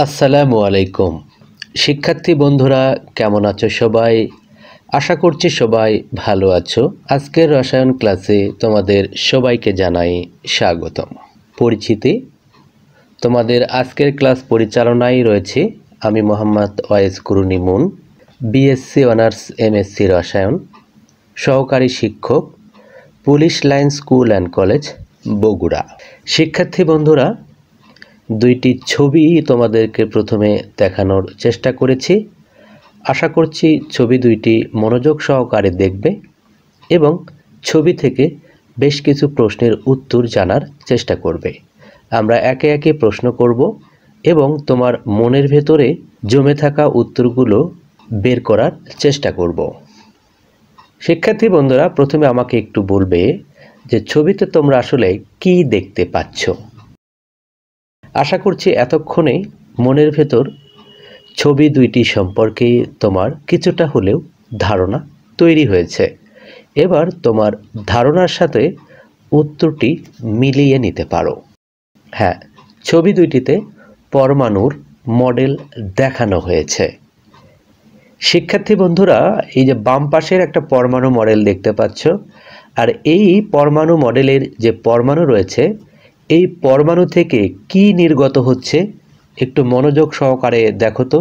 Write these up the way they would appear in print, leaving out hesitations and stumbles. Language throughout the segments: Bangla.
আসসালামু আলাইকুম। শিক্ষার্থী বন্ধুরা কেমন আছো সবাই? আশা করছি সবাই ভালো আছো। আজকের রসায়ন ক্লাসে তোমাদের সবাইকে জানাই স্বাগতম। পরিচিতি, তোমাদের আজকের ক্লাস পরিচালনায় রয়েছে আমি Mohammad Owais Qurni Moon, BSc honours MSc রসায়ন, সহকারী শিক্ষক, police line school and college, Bogura. শিক্ষার্থী বন্ধুরা, দুইটি ছবি তোমাদেরকে প্রথমে দেখানোর চেষ্টা করেছি। আশা করছি ছবি দুইটি মনোযোগ সহকারে দেখবে এবং ছবি থেকে বেশ কিছু প্রশ্নের উত্তর জানার চেষ্টা করবে। আমরা একে একে প্রশ্ন করব এবং তোমার মনের ভেতরে জমে থাকা উত্তরগুলো বের করার চেষ্টা করব। শিক্ষার্থী বন্ধুরা, প্রথমে আমাকে একটু বলবে যে ছবিতে তোমরা আসলে কি দেখতে পাচ্ছ। আশা করছি এতক্ষণে মনের ভেতর ছবি দুইটি সম্পর্কে তোমার কিছুটা হলেও ধারণা তৈরি হয়েছে। এবার তোমার ধারণার সাথে উত্তরটি মিলিয়ে নিতে পারো। হ্যাঁ, ছবি দুইটিতে পরমাণুর মডেল দেখানো হয়েছে। শিক্ষার্থী বন্ধুরা, এই যে বাম পাশের একটা পরমাণু মডেল দেখতে পাচ্ছ, আর এই পরমাণু মডেলের যে পরমাণু রয়েছে, এই পরমাণু থেকে কি নির্গত হচ্ছে একটু মনোযোগ সহকারে দেখো তো।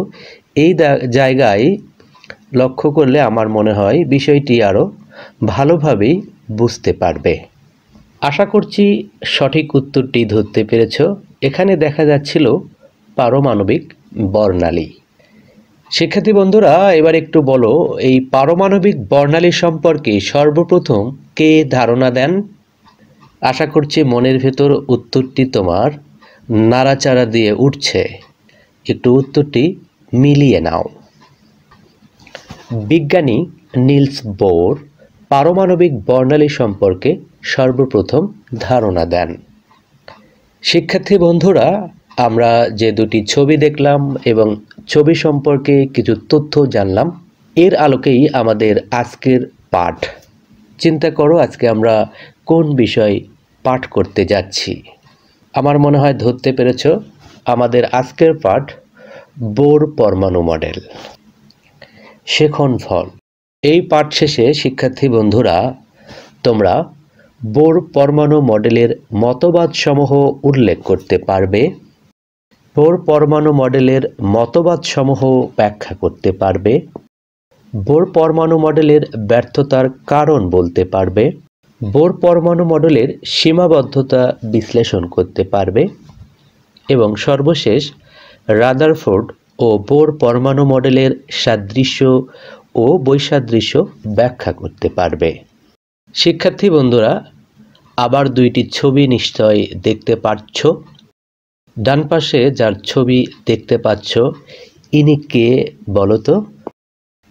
এই জায়গায় লক্ষ্য করলে আমার মনে হয় বিষয়টি আরও ভালোভাবেই বুঝতে পারবে। আশা করছি সঠিক উত্তরটি ধরতে পেরেছ। এখানে দেখা যাচ্ছিল পারমাণবিক বর্ণালী। শিক্ষার্থী বন্ধুরা, এবার একটু বলো, এই পারমাণবিক বর্ণালী সম্পর্কে সর্বপ্রথম কে ধারণা দেন? আশা করছি মনের ভেতর উত্তরটি তোমার নাড়াচাড়া দিয়ে উঠছে। একটু উত্তরটি মিলিয়ে নাও। বিজ্ঞানী নিলস বোর পারমাণবিক বর্ণালী সম্পর্কে সর্বপ্রথম ধারণা দেন। শিক্ষার্থী বন্ধুরা, আমরা যে দুটি ছবি দেখলাম এবং ছবি সম্পর্কে কিছু তথ্য জানলাম, এর আলোকেই আমাদের আজকের পাঠ। চিন্তা করো আজকে আমরা কোন বিষয় পাঠ করতে যাচ্ছি। আমার মনে হয় ধরতে পেরেছ। আমাদের আজকের পাঠ বোর পরমাণু মডেল। শেখনফল। এই পাঠ শেষে শিক্ষার্থী বন্ধুরা তোমরা বোর পরমাণু মডেলের মতবাদসমূহ উল্লেখ করতে পারবে। বোর পরমাণু মডেলের মতবাদসমূহ ব্যাখ্যা করতে পারবে। বোর পরমাণু মডেলের ব্যর্থতার কারণ বলতে পারবে। বোর পরমাণু মডেলের সীমাবদ্ধতা বিশ্লেষণ করতে পারবে এবং সর্বশেষ রাদারফোর্ড ও বোর পরমাণু মডেলের সাদৃশ্য ও বৈসাদৃশ্য ব্যাখ্যা করতে পারবে। শিক্ষার্থী বন্ধুরা, আবার দুইটি ছবি নিশ্চয় দেখতে পাচ্ছ। ডান পাশে যার ছবি দেখতে পাচ্ছ, ইনি কে বলো তো?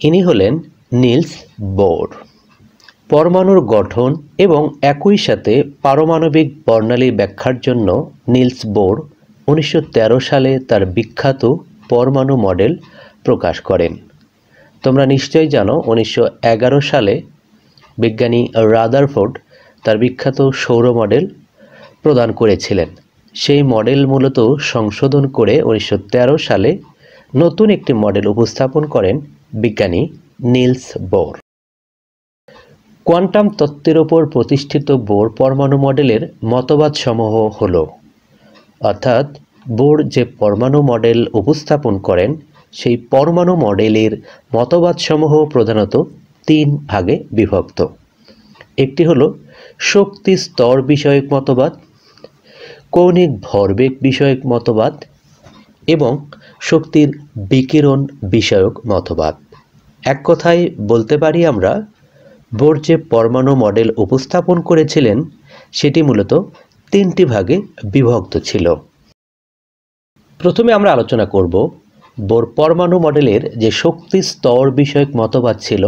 ইনি হলেন নিলস বোর। পরমাণুর গঠন এবং একই সাথে পারমাণবিক বর্ণালী ব্যাখ্যার জন্য নিলস বোর 1913 সালে তার বিখ্যাত পরমাণু মডেল প্রকাশ করেন। তোমরা নিশ্চয়ই জানো 1911 সালে বিজ্ঞানী রাদারফোর্ড তার বিখ্যাত সৌর মডেল প্রদান করেছিলেন। সেই মডেল মূলত সংশোধন করে 1913 সালে নতুন একটি মডেল উপস্থাপন করেন বিজ্ঞানী নিলস বোর। কোয়ান্টাম তত্ত্বের ওপর প্রতিষ্ঠিত বোর পরমাণু মডেলের মতবাদসমূহ হল, অর্থাৎ বোর যে পরমাণু মডেল উপস্থাপন করেন সেই পরমাণু মডেলের মতবাদসমূহ প্রধানত 3 ভাগে বিভক্ত। একটি হলো শক্তি স্তর বিষয়ক মতবাদ, কৌণিক ভরবেগ বিষয়ক মতবাদ এবং শক্তির বিকিরণ বিষয়ক মতবাদ। এক কথায় বলতে পারি আমরা, বোর যে পরমাণু মডেল উপস্থাপন করেছিলেন সেটি মূলত 3টি ভাগে বিভক্ত ছিল। প্রথমে আমরা আলোচনা করব বোর পরমাণু মডেলের যে শক্তি স্তর বিষয়ক মতবাদ ছিল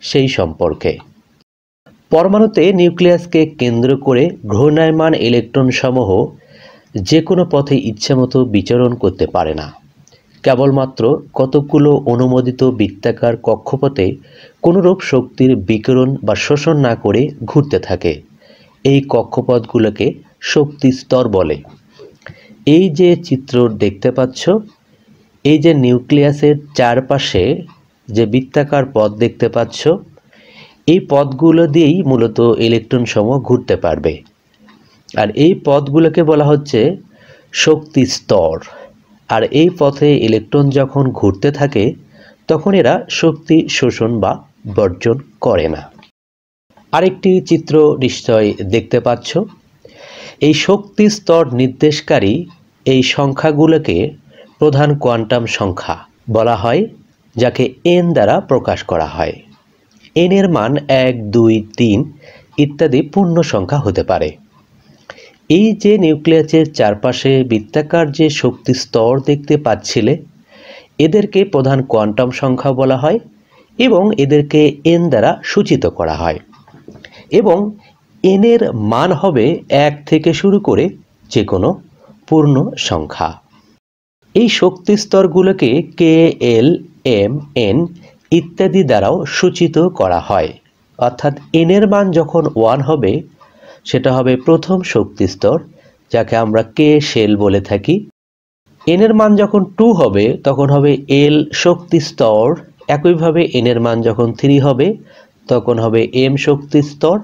সেই সম্পর্কে। পরমাণুতে নিউক্লিয়াসকে কেন্দ্র করে ঘূর্ণায়মান ইলেকট্রন সমূহ যে কোনো পথে ইচ্ছামতো বিচরণ করতে পারে না। কেবলমাত্র কতকগুলো অনুমোদিত বৃত্তাকার কক্ষপথে কোনোরূপ শক্তির বিকিরণ বা শোষণ না করে ঘুরতে থাকে। এই কক্ষপথগুলোকে শক্তি স্তর বলে। এই যে চিত্র দেখতে পাচ্ছ, এই যে নিউক্লিয়াসের চারপাশে যে বৃত্তাকার পথ দেখতে পাচ্ছ, এই পথগুলো দিয়েই মূলত ইলেকট্রন সমূহ ঘুরতে পারবে। আর এই পথগুলোকে বলা হচ্ছে শক্তি স্তর। আর এই পথে ইলেকট্রন যখন ঘুরতে থাকে তখন এরা শক্তি শোষণ বা বর্জন করে না। আরেকটি চিত্র নিশ্চয় দেখতে পাচ্ছ। এই শক্তি স্তর নির্দেশকারী এই সংখ্যাগুলোকে প্রধান কোয়ান্টাম সংখ্যা বলা হয়, যাকে এন দ্বারা প্রকাশ করা হয়। এন এর মান 1, 2, 3 ইত্যাদি পূর্ণ সংখ্যা হতে পারে। এই যে নিউক্লিয়াসের চারপাশে বৃত্তাকার যে শক্তি স্তর দেখতে পাচ্ছিলে, এদেরকে প্রধান কোয়ান্টাম সংখ্যা বলা হয় এবং এদেরকে এন দ্বারা সূচিত করা হয়। এবং এন এর মান হবে 1 থেকে শুরু করে যে কোনো পূর্ণ সংখ্যা। এই শক্তি স্তরগুলোকে কে, এল, এম, এন ইত্যাদি দ্বারাও সূচিত করা হয়। অর্থাৎ এন এর মান যখন 1 হবে সেটা হবে প্রথম শক্তি স্তর, যাকে আমরা কে শেল বলে থাকি। এন এর মান যখন 2 হবে তখন হবে এল শক্তি স্তর। একইভাবে এন এর মান যখন 3 হবে তখন হবে এম শক্তি স্তর।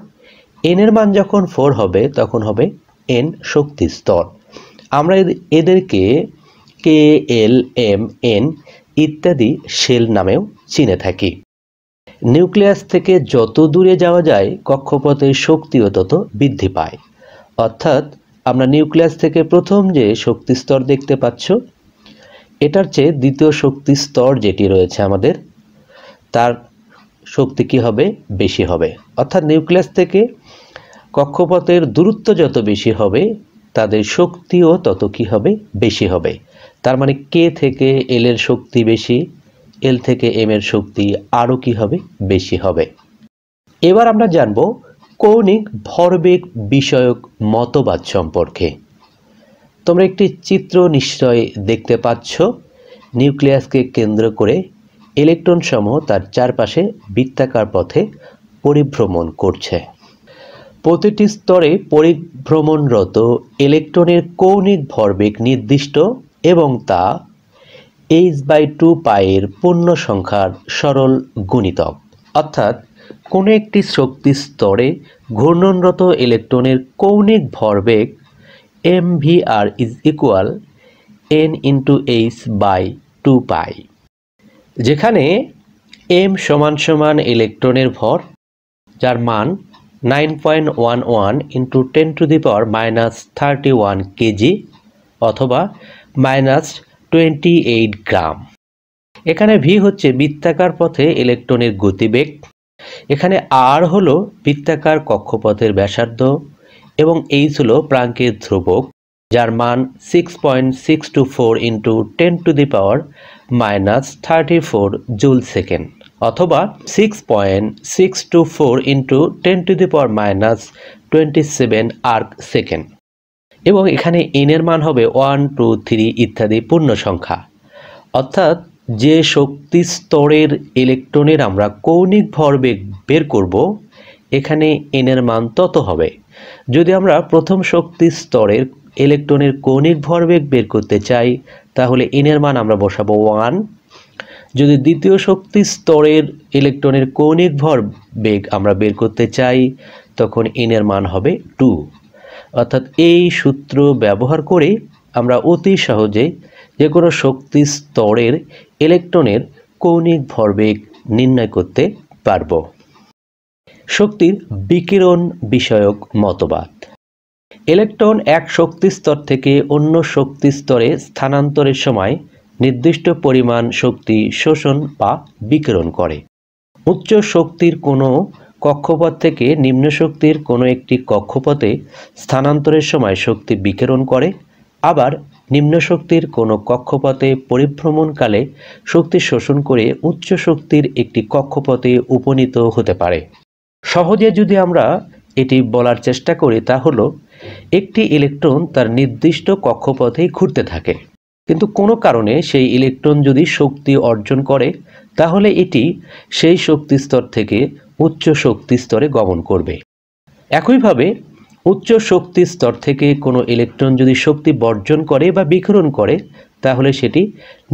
এন এর মান যখন 4 হবে তখন হবে এন শক্তি স্তর। আমরা এদেরকে কে, এল, এম, এন ইত্যাদি শেল নামেও চিনে থাকি। নিউক্লিয়াস থেকে যত দূরে যাওয়া যায় কক্ষপথের শক্তিও তত বৃদ্ধি পায়। অর্থাৎ আমরা নিউক্লিয়াস থেকে প্রথম যে শক্তি স্তর দেখতে পাচ্ছ, এটার চেয়ে দ্বিতীয় শক্তি স্তর যেটি রয়েছে আমাদের, তার শক্তি কি হবে? বেশি হবে। অর্থাৎ নিউক্লিয়াস থেকে কক্ষপথের দূরত্ব যত বেশি হবে তাদের শক্তিও তত কি হবে? বেশি হবে। তার মানে কে থেকে এল এর শক্তি বেশি, এল থেকে এম এর শক্তি আরও কি হবে? বেশি হবে। এবার আমরা জানব কৌণিক ভরবেগ বিষয়ক মতবাদ সম্পর্কে। তোমরা একটি চিত্র নিশ্চয় দেখতে পাচ্ছ। নিউক্লিয়াসকে কেন্দ্র করে ইলেকট্রন সমূহ তার চারপাশে বৃত্তাকার পথে পরিভ্রমণ করছে। প্রতিটি স্তরে পরিভ্রমণরত ইলেকট্রনের কৌণিক ভরবেগ নির্দিষ্ট এবং তা h/2π এর পূর্ণ সংখ্যার সরল গুণিতক। অর্থাৎ কোনো একটি শক্তি স্তরে ঘূর্ণনরত ইলেকট্রনের কৌণিক ভরবেগ mvr = n × h/2π, যেখানে m = ইলেকট্রনের ভর, যার মান 9.11 × 10⁻³ কেজি অথবা -28 গ্রাম। এখানে ভি হচ্ছে বৃত্তাকার পথে ইলেকট্রনের গতিবেগ, এখানে আর হলো বৃত্তাকার কক্ষপথের ব্যাসার্ধ এবং এইচ হলো প্রাঙ্কের ধ্রুবক, যার মান 6.624 × 10⁻³ জুল সেকেন্ড অথবা 6.624 × 10⁻27 আর্ক সেকেন্ড। এবং এখানে এন এর মান হবে 1, 2, 3 ইত্যাদি পূর্ণ সংখ্যা। অর্থাৎ যে শক্তি স্তরের ইলেকট্রনের আমরা কৌণিক ভরবেগ বের করব, এখানে এন এর মান তত হবে। যদি আমরা প্রথম শক্তি স্তরের ইলেকট্রনের কৌণিক ভরবেগ বের করতে চাই তাহলে এন এর মান আমরা বসাবো 1। যদি দ্বিতীয় শক্তি স্তরের ইলেকট্রনের কৌণিক ভরবেগ আমরা বের করতে চাই তখন এন এর মান হবে 2। অর্থাৎ এই সূত্র ব্যবহার করে আমরা অতি সহজে যে কোনো শক্তি স্তরের ইলেকট্রনের কৌণিক ভরবেগ নির্ণয় করতে পারব। শক্তির বিকিরণ বিষয়ক মতবাদ। ইলেকট্রন এক শক্তি স্তর থেকে অন্য শক্তি স্তরে স্থানান্তরের সময় নির্দিষ্ট পরিমাণ শক্তি শোষণ বা বিকিরণ করে। উচ্চ শক্তির কোনো কক্ষপথ থেকে নিম্ন শক্তির কোনো একটি কক্ষপথে স্থানান্তরের সময় শক্তি বিকিরণ করে, আবার নিম্ন শক্তির কোনো কক্ষপথে পরিভ্রমণকালে শক্তি শোষণ করে উচ্চ শক্তির একটি কক্ষপথে উপনীত হতে পারে। সহজে যদি আমরা এটি বলার চেষ্টা করি তা হলো, একটি ইলেকট্রন তার নির্দিষ্ট কক্ষপথেই ঘুরতে থাকে, কিন্তু কোনো কারণে সেই ইলেকট্রন যদি শক্তি অর্জন করে তাহলে এটি সেই শক্তি স্তর থেকে উচ্চ শক্তি স্তরে গমন করবে। একইভাবে উচ্চ শক্তি স্তর থেকে কোনো ইলেকট্রন যদি শক্তি বর্জন করে বা বিকিরণ করে তাহলে সেটি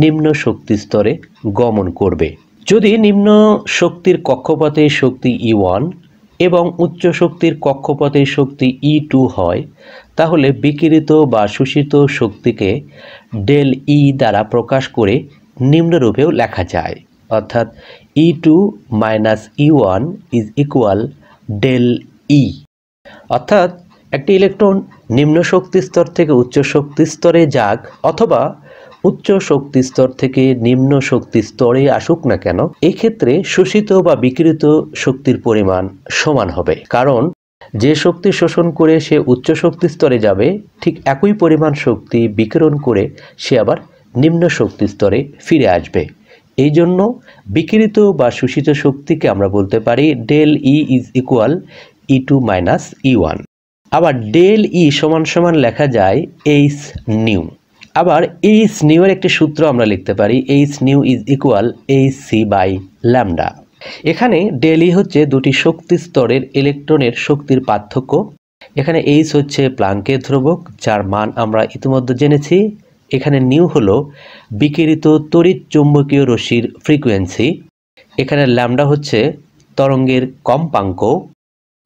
নিম্ন শক্তি স্তরে গমন করবে। যদি নিম্ন শক্তির কক্ষপথে শক্তি E1 এবং উচ্চ শক্তির কক্ষপথে শক্তি E2 হয়, তাহলে বিকিরিত বা শোষিত শক্তিকে ডেল E দ্বারা প্রকাশ করে নিম্নরূপেও লেখা যায়, অর্থাৎ E2 minus E1 is equal del E। অর্থাৎ একটি ইলেকট্রন নিম্ন শক্তি স্তর থেকে উচ্চ শক্তি স্তরে যাক অথবা উচ্চ শক্তি স্তর থেকে নিম্ন শক্তি স্তরে আসুক না কেন, এই ক্ষেত্রে শোষিত বা বিকিরিত শক্তির পরিমাণ সমান হবে, কারণ যে শক্তি শোষণ করে সে উচ্চ শক্তি স্তরে যাবে, ঠিক একই পরিমাণ শক্তি বিকিরণ করে সে আবার নিম্ন শক্তি স্তরে ফিরে আসবে। এই জন্য বিকিরিত বা শোষিত শক্তিকে আমরা বলতে পারি del E is equal E2 minus E1। আবার ডেল ই সমান সমান লেখা যায় এইচ নিউ। আবার এইচ নিউ এর একটি সূত্র আমরা লিখতে পারি H nu is equal HC by lambda. এখানে ডেল ই হচ্ছে দুটি শক্তি স্তরের ইলেকট্রনের শক্তির পার্থক্য। এখানে এইচ হচ্ছে প্লাঙ্কের ধ্রুবক, যার মান আমরা ইতিমধ্যে জেনেছি। এখানে নিউ হলো বিকিরিত তড়িৎ চুম্বকীয় রশ্মির ফ্রিকোয়েন্সি। এখানে ল্যামডা হচ্ছে তরঙ্গের কম্পাঙ্ক।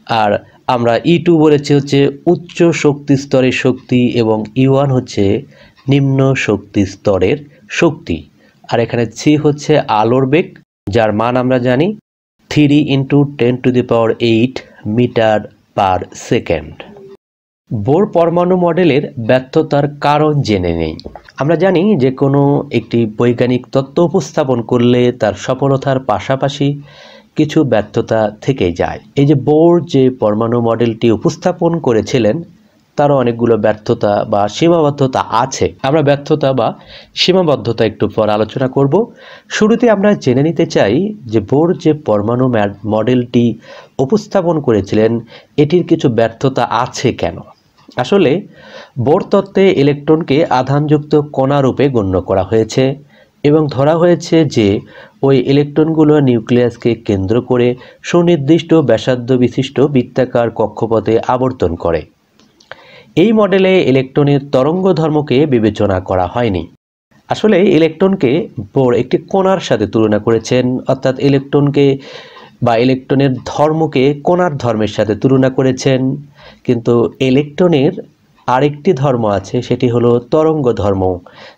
আর আমরা E2 বলেছি হচ্ছে উচ্চ শক্তি স্তরের শক্তি এবং E1 হচ্ছে নিম্ন শক্তি স্তরের শক্তি। আর এখানে C হচ্ছে আলোর বেগ, যার মান আমরা জানি 3 × 10⁸ মিটার পার সেকেন্ড। বোর পরমাণু মডেলের ব্যর্থতার কারণ জেনে নেই। আমরা জানি যে কোনো একটি বৈজ্ঞানিক তত্ত্ব উপস্থাপন করলে তার সফলতার পাশাপাশি কিছু ব্যর্থতা থেকে যায়। এই যে বোর যে পরমাণু মডেলটি উপস্থাপন করেছিলেন তারও অনেকগুলো ব্যর্থতা বা সীমাবদ্ধতা আছে। আমরা ব্যর্থতা বা সীমাবদ্ধতা একটু পর আলোচনা করব। শুরুতে আমরা জেনে নিতে চাই যে বোর যে পরমাণু মডেলটি উপস্থাপন করেছিলেন এটির কিছু ব্যর্থতা আছে কেন। আসলে বোর তত্ত্বে ইলেকট্রনকে আধানযুক্ত কণা রূপে গণ্য করা হয়েছে এবং ধরা হয়েছে যে ওই ইলেকট্রনগুলো নিউক্লিয়াসকে কেন্দ্র করে সুনির্দিষ্ট ব্যাসার্ধ বিশিষ্ট বৃত্তাকার কক্ষপথে আবর্তন করে। এই মডেলে ইলেকট্রনের তরঙ্গ ধর্মকে বিবেচনা করা হয়নি। আসলে ইলেকট্রনকে বোর একটি কণার সাথে তুলনা করেছেন, অর্থাৎ ইলেকট্রনকে বা ইলেকট্রনের ধর্মকে কণার ধর্মের সাথে তুলনা করেছেন। কিন্তু ইলেকট্রনের আরেকটি ধর্ম আছে, সেটি হলো তরঙ্গ ধর্ম,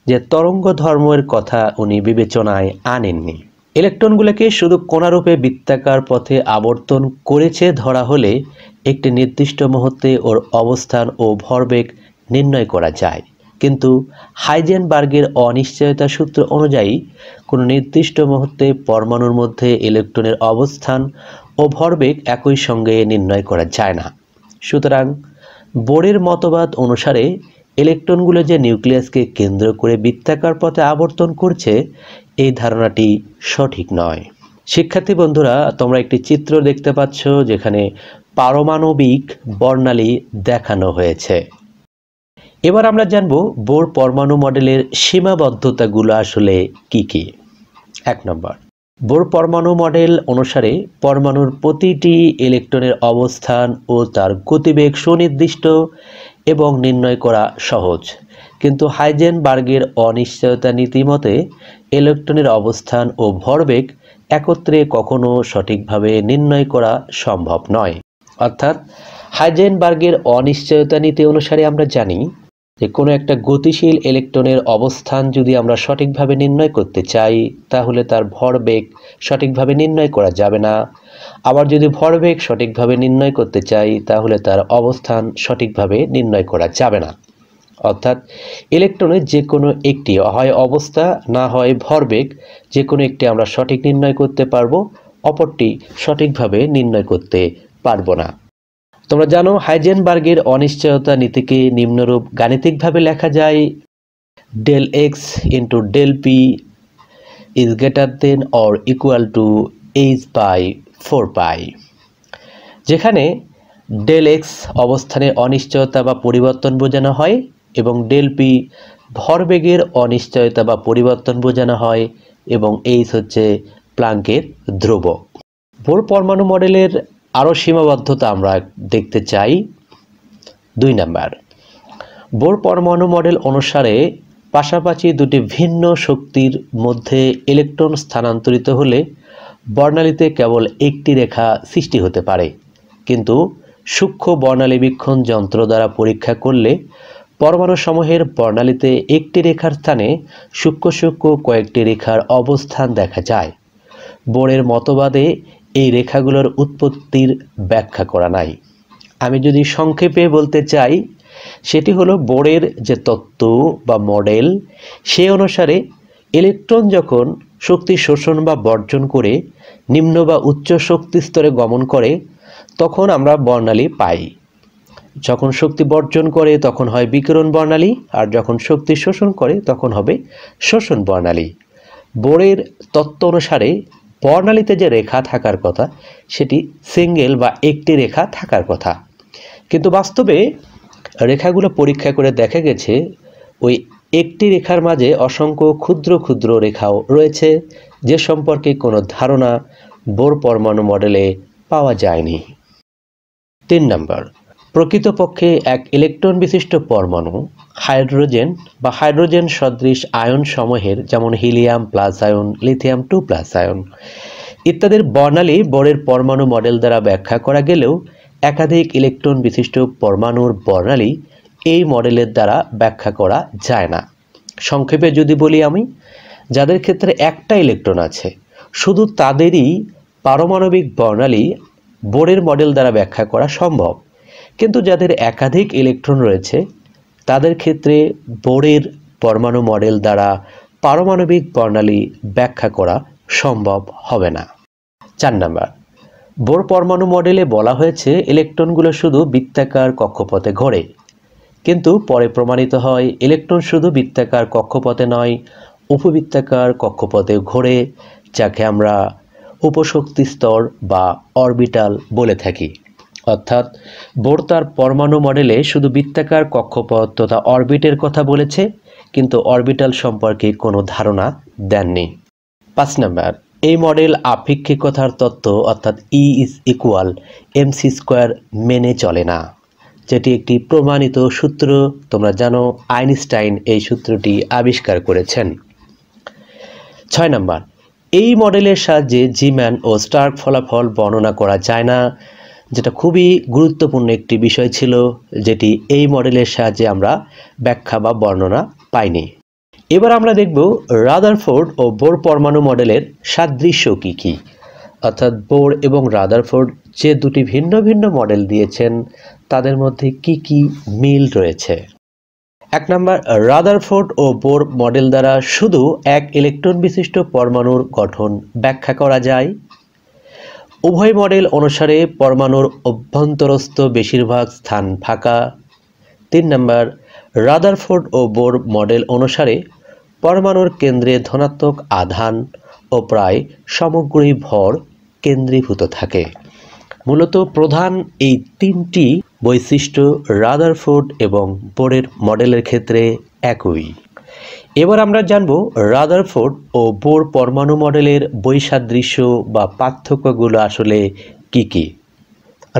যে তরঙ্গ ধর্মের কথা উনি বিবেচনায় আনেননি। ইলেকট্রনগুলোকে শুধু কণারূপে বৃত্তাকার পথে আবর্তন করেছে ধরা হলে একটি নির্দিষ্ট মুহূর্তে ওর অবস্থান ও ভরবেগ নির্ণয় করা যায়, কিন্তু হাইজেনবার্গের অনিশ্চয়তা সূত্র অনুযায়ী কোনো নির্দিষ্ট মুহূর্তে পরমাণুর মধ্যে ইলেকট্রনের অবস্থান ও ভরবেগ একই সঙ্গে নির্ণয় করা যায় না। সুতরাং বোরের মতবাদ অনুসারে ইলেকট্রনগুলো যে নিউক্লিয়াসকে কেন্দ্র করে বৃত্তাকার পথে আবর্তন করছে এই ধারণাটি সঠিক নয়। শিক্ষার্থী বন্ধুরা, তোমরা একটি চিত্র দেখতে পাচ্ছ যেখানে পারমাণবিক বর্ণালী দেখানো হয়েছে। এবার আমরা জানব বোর পরমাণু মডেলের সীমাবদ্ধতাগুলো আসলে কি কি। 1 নম্বর, বোর পরমাণু মডেল অনুসারে পরমাণুর প্রতিটি ইলেকট্রনের অবস্থান ও তার গতিবেগ সুনির্দিষ্ট এবং নির্ণয় করা সহজ, কিন্তু হাইজেনবার্গের অনিশ্চয়তা নীতি মতে ইলেকট্রনের অবস্থান ও ভরবেগ একত্রে কখনো সঠিকভাবে নির্ণয় করা সম্ভব নয়। অর্থাৎ হাইজেনবার্গের অনিশ্চয়তা নীতি অনুসারে আমরা জানি যে কোনো একটা গতিশীল ইলেকট্রনের অবস্থান যদি আমরা সঠিকভাবে নির্ণয় করতে চাই তাহলে তার ভরবেগ সঠিকভাবে নির্ণয় করা যাবে না। আবার যদি ভরবেগ সঠিকভাবে নির্ণয় করতে চাই তাহলে তার অবস্থান সঠিকভাবে নির্ণয় করা যাবে না। অর্থাৎ ইলেকট্রনের যে কোনো একটি হয় অবস্থা না হয় ভরবেগ, যে কোনো একটি আমরা সঠিক নির্ণয় করতে পারবো, অপরটি সঠিকভাবে নির্ণয় করতে পারবো না। তোমরা জানো হাইজেনবার্গের অনিশ্চয়তা নীতিকে নিম্নরূপ গাণিতিকভাবে লেখা যায় del x into del p is greater than or equal to h by 4 pi, যেখানে del x অবস্থানে অনিশ্চয়তা বা পরিবর্তন বোঝানো হয় এবং del p ভরবেগের অনিশ্চয়তা বা পরিবর্তন বোঝানো হয় এবং h হচ্ছে প্লাঙ্কের ধ্রুবক। বোর পরমাণু মডেলের আরও সীমাবদ্ধতা আমরা দেখতে চাই। 2 নাম্বার, বোর পরমাণু মডেল অনুসারে পাশাপাশি দুটি ভিন্ন শক্তির মধ্যে ইলেকট্রন স্থানান্তরিত হলে বর্ণালীতে কেবল একটি রেখা সৃষ্টি হতে পারে, কিন্তু সূক্ষ্ম বর্ণালীবীক্ষণ যন্ত্র দ্বারা পরীক্ষা করলে পরমাণুসমূহের বর্ণালীতে একটি রেখার স্থানে সূক্ষ্ম সূক্ষ্ম কয়েকটি রেখার অবস্থান দেখা যায়। বোরের মতবাদে এই রেখাগুলোর উৎপত্তির ব্যাখ্যা করা নাই। আমি যদি সংক্ষেপে বলতে চাই, সেটি হলো বোরের যে তত্ত্ব বা মডেল, সে অনুসারে ইলেকট্রন যখন শক্তি শোষণ বা বর্জন করে নিম্ন বা উচ্চ শক্তি স্তরে গমন করে তখন আমরা বর্ণালী পাই। যখন শক্তি বর্জন করে তখন হয় বিকিরণ বর্ণালী, আর যখন শক্তি শোষণ করে তখন হবে শোষণ বর্ণালী। বোরের তত্ত্ব অনুসারে বর্ণালীতে যে রেখা থাকার কথা সেটি সিঙ্গেল বা একটি রেখা থাকার কথা, কিন্তু বাস্তবে রেখাগুলো পরীক্ষা করে দেখা গেছে ওই একটি রেখার মাঝে অসংখ্য ক্ষুদ্র ক্ষুদ্র রেখাও রয়েছে, যে সম্পর্কে কোনো ধারণা বোর পরমাণু মডেলে পাওয়া যায়নি। 3 নম্বর, প্রকৃতপক্ষে এক ইলেকট্রন বিশিষ্ট পরমাণু হাইড্রোজেন বা হাইড্রোজেন সদৃশ আয়ন সমূহের, যেমন helium plus ion, lithium 2 plus ion ইত্যাদির বর্ণালী বোরের পরমাণু মডেল দ্বারা ব্যাখ্যা করা গেলেও একাধিক ইলেকট্রন বিশিষ্ট পরমাণুর বর্ণালী এই মডেলের দ্বারা ব্যাখ্যা করা যায় না। সংক্ষেপে যদি বলি আমি, যাদের ক্ষেত্রে একটা ইলেকট্রন আছে শুধু তাদেরই পারমাণবিক বর্ণালী বোরের মডেল দ্বারা ব্যাখ্যা করা সম্ভব, কিন্তু যাদের একাধিক ইলেকট্রন রয়েছে তাদের ক্ষেত্রে বোরের পরমাণু মডেল দ্বারা পারমাণবিক বর্ণালী ব্যাখ্যা করা সম্ভব হবে না। 4 নম্বর, বোর পরমাণু মডেলে বলা হয়েছে ইলেকট্রনগুলো শুধু বৃত্তাকার কক্ষপথে ঘোরে, কিন্তু পরে প্রমাণিত হয় ইলেকট্রন শুধু বৃত্তাকার কক্ষপথে নয়, উপবৃত্তাকার কক্ষপথে ঘোরে, যাকে আমরা উপশক্তি স্তর বা অরবিটাল বলে থাকি। অর্থাৎ বোর তার পরমাণু মডেলে শুধু বৃত্তাকার কক্ষপথ তথা অরবিটের কথা বলেছে, কিন্তু অরবিটাল সম্পর্কে কোনো ধারণা দেননি। 5 নম্বর, এই মডেল আপেক্ষিকতার তত্ত্ব অর্থাৎ E=mc² মেনে চলে না, যেটি একটি প্রমাণিত সূত্র। তোমরা জানো আইনস্টাইন এই সূত্রটি আবিষ্কার করেছেন। 6 নম্বর, এই মডেলের সাহায্যে জিম্যান ও স্টার্ক ফলাফল বর্ণনা করা যায় না, যেটা খুবই গুরুত্বপূর্ণ একটি বিষয় ছিল, যেটি এই মডেলের সাহায্যে আমরা ব্যাখ্যা বা বর্ণনা পাইনি। এবার আমরা দেখব রাদারফোর্ড ও বোর পরমাণু মডেলের সাদৃশ্য কী কী, অর্থাৎ বোর এবং রাদারফোর্ড যে দুটি ভিন্ন ভিন্ন মডেল দিয়েছেন তাদের মধ্যে কি কি মিল রয়েছে। 1 নম্বর, রাদারফোর্ড ও বোর মডেল দ্বারা শুধু এক ইলেকট্রন বিশিষ্ট পরমাণুর গঠন ব্যাখ্যা করা যায়। উভয় মডেল অনুসারে পরমাণুর অভ্যন্তরস্থ বেশিরভাগ স্থান ফাঁকা। 3 নম্বর, রাদারফোর্ড ও বোর মডেল অনুসারে পরমাণুর কেন্দ্রে ধনাত্মক আধান ও প্রায় সমগ্রই ভর কেন্দ্রীভূত থাকে। মূলত প্রধান এই 3টি বৈশিষ্ট্য রাদারফোর্ড এবং বোরের মডেলের ক্ষেত্রে একই। এবার আমরা জানব রাদারফোর্ড ও বোর পরমাণু মডেলের বৈসাদৃশ্য বা পার্থক্যগুলো আসলে কি কি।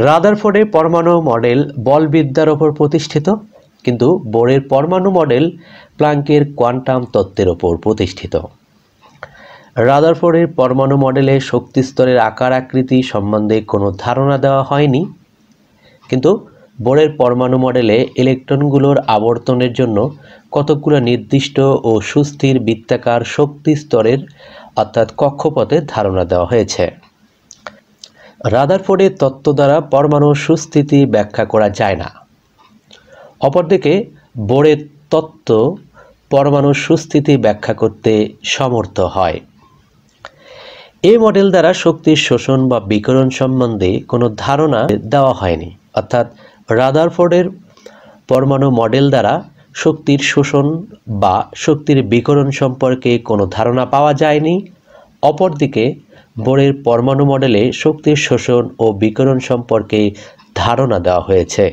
রাদারফোর্ডের পরমাণু মডেল বলবিদ্যার ওপর প্রতিষ্ঠিত, কিন্তু বোরের পরমাণু মডেল প্লাঙ্কের কোয়ান্টাম তত্ত্বের ওপর প্রতিষ্ঠিত। রাদারফোর্ডের পরমাণু মডেলে শক্তি স্তরের আকার আকৃতি সম্বন্ধে কোনো ধারণা দেওয়া হয়নি, কিন্তু বোরের পরমাণু মডেলে ইলেকট্রনগুলোর আবর্তনের জন্য কতকগুলো নির্দিষ্ট ও সুস্থির বৃত্তাকার শক্তি স্তরের অর্থাৎ কক্ষপথের ধারণা দেওয়া হয়েছে। রাদারফোর্ডের তত্ত্ব দ্বারা পরমাণুর সুস্থিতি ব্যাখ্যা করা যায় না। অপরদিকে বোরের তত্ত্ব পরমাণুর সুস্থিতি ব্যাখ্যা করতে সমর্থ হয়। এই মডেল দ্বারা শক্তির শোষণ বা বিকিরণ সম্বন্ধে কোনো ধারণা দেওয়া হয়নি, অর্থাৎ রাদারফোর্ডের পরমাণু মডেল দ্বারা শক্তির শোষণ বা শক্তির বিকিরণ সম্পর্কে কোনো ধারণা পাওয়া যায়নি। অপরদিকে বোরের পরমাণু মডেলে শক্তির শোষণ ও বিকিরণ সম্পর্কে ধারণা দেওয়া হয়েছে।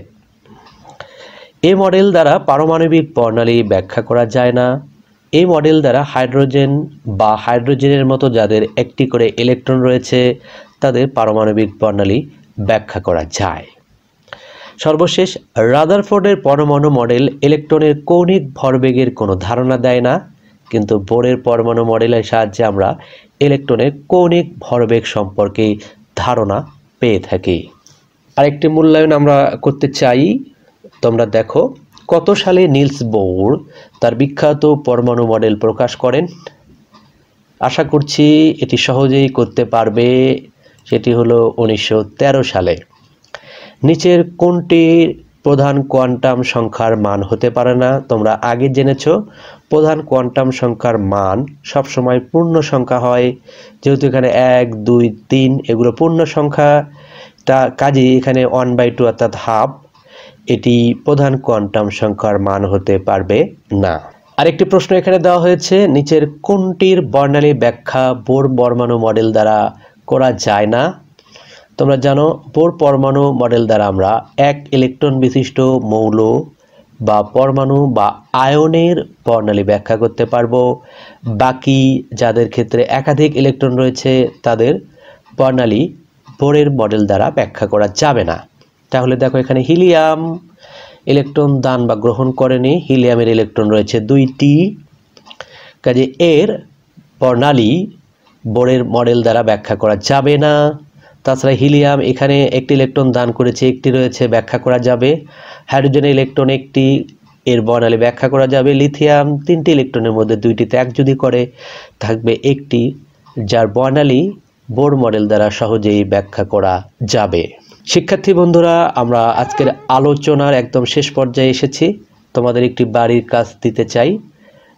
এই মডেল দ্বারা পারমাণবিক বর্ণালী ব্যাখ্যা করা যায় না। এই মডেল দ্বারা হাইড্রোজেন বা হাইড্রোজেনের মতো যাদের একটি করে ইলেকট্রন রয়েছে তাদের পারমাণবিক বর্ণালী ব্যাখ্যা করা যায়। সর্বশেষ, রাদারফোর্ডের পরমাণু মডেল ইলেকট্রনের কৌণিক ভরবেগের কোনো ধারণা দেয় না, কিন্তু বোরের পরমাণু মডেলের সাহায্যে আমরা ইলেকট্রনের কৌণিক ভরবেগ সম্পর্কে ধারণা পেয়ে থাকি। আরেকটি মূল্যায়ন আমরা করতে চাই। তোমরা দেখো, কত সালে নিলস বোর তার বিখ্যাত পরমাণু মডেল প্রকাশ করেন? আশা করছি এটি সহজেই করতে পারবে। সেটি হলো 1913 সালে। নিচের কোনটির প্রধান কোয়ান্টাম সংখ্যার মান হতে পারে না? তোমরা আগে জেনেছ প্রধান কোয়ান্টাম সংখ্যার মান সবসময় পূর্ণ সংখ্যা হয়, যেহেতু এখানে 1, 2, 3 এগুলো পূর্ণ সংখ্যা, কাজেই এখানে 1/2 অর্থাৎ হাফ, এটি প্রধান কোয়ান্টাম সংখ্যার মান হতে পারবে না। আরেকটি প্রশ্ন এখানে দেওয়া হয়েছে, নিচের কোনটির বর্ণালী ব্যাখ্যা বোর পরমাণু মডেল দ্বারা করা যায় না? তোমরা জানো, বোর পরমাণু মডেল দ্বারা আমরা এক ইলেকট্রন বিশিষ্ট মৌল বা পরমাণু বা আয়নের বর্ণালী ব্যাখ্যা করতে পারবো। বাকি যাদের ক্ষেত্রে একাধিক ইলেকট্রন রয়েছে তাদের বর্ণালী বোরের মডেল দ্বারা ব্যাখ্যা করা যাবে না। তাহলে দেখো, এখানে হিলিয়াম ইলেকট্রন দান বা গ্রহণ করেনি, হিলিয়ামের ইলেকট্রন রয়েছে 2টি, কাজে এর বর্ণালী বোরের মডেল দ্বারা ব্যাখ্যা করা যাবে না। তাছাড়া হিলিয়াম এখানে একটি ইলেকট্রন দান করেছে, একটি রয়েছে, ব্যাখ্যা করা যাবে। হাইড্রোজেনের ইলেকট্রন একটি, এর বর্ণালী ব্যাখ্যা করা যাবে। লিথিয়াম 3টি ইলেকট্রনের মধ্যে 2টি ত্যাগ যদি করে, থাকবে একটি, যার বর্ণালী বোর মডেল দ্বারা সহজেই ব্যাখ্যা করা যাবে। শিক্ষার্থী বন্ধুরা, আমরা আজকের আলোচনার একদম শেষ পর্যায়ে এসেছি। তোমাদের একটি বাড়ির কাজ দিতে চাই,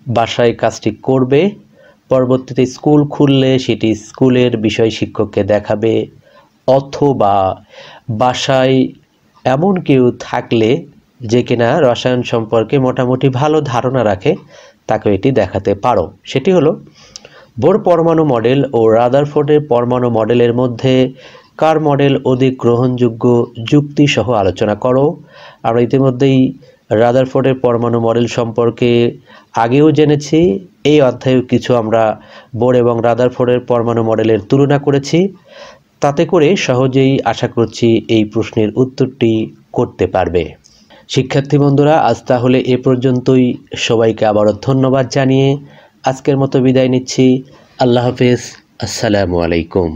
বাসায় কাজটি করবে। পরবর্তীতে স্কুল খুললে সেটি স্কুলের বিষয় শিক্ষককে দেখাবে, অথবা বাসায় এমন কেউ থাকলে যে কিনা রসায়ন সম্পর্কে মোটামুটি ভালো ধারণা রাখে, তাকে এটি দেখাতে পারো। সেটি হলো বোর পরমাণু মডেল ও রাদারফোর্ডের পরমাণু মডেলের মধ্যে কার মডেল অধিক গ্রহণযোগ্য, যুক্তি সহ আলোচনা করো। আমরা ইতিমধ্যেই রাদারফোর্ডের পরমাণু মডেল সম্পর্কে আগেও জেনেছি। এই অধ্যায়েও কিছু আমরা বোর এবং রাদারফোর্ডের পরমাণু মডেলের তুলনা করেছি। তাতে করে সহজেই আশা করছি এই প্রশ্নের উত্তরটি করতে পারবে। শিক্ষার্থী বন্ধুরা, আজ তাহলে এ পর্যন্তই। সবাইকে আবারও ধন্যবাদ জানিয়ে আজকের মতো বিদায় নিচ্ছি। আল্লাহ হাফেজ। আসসালামু আলাইকুম।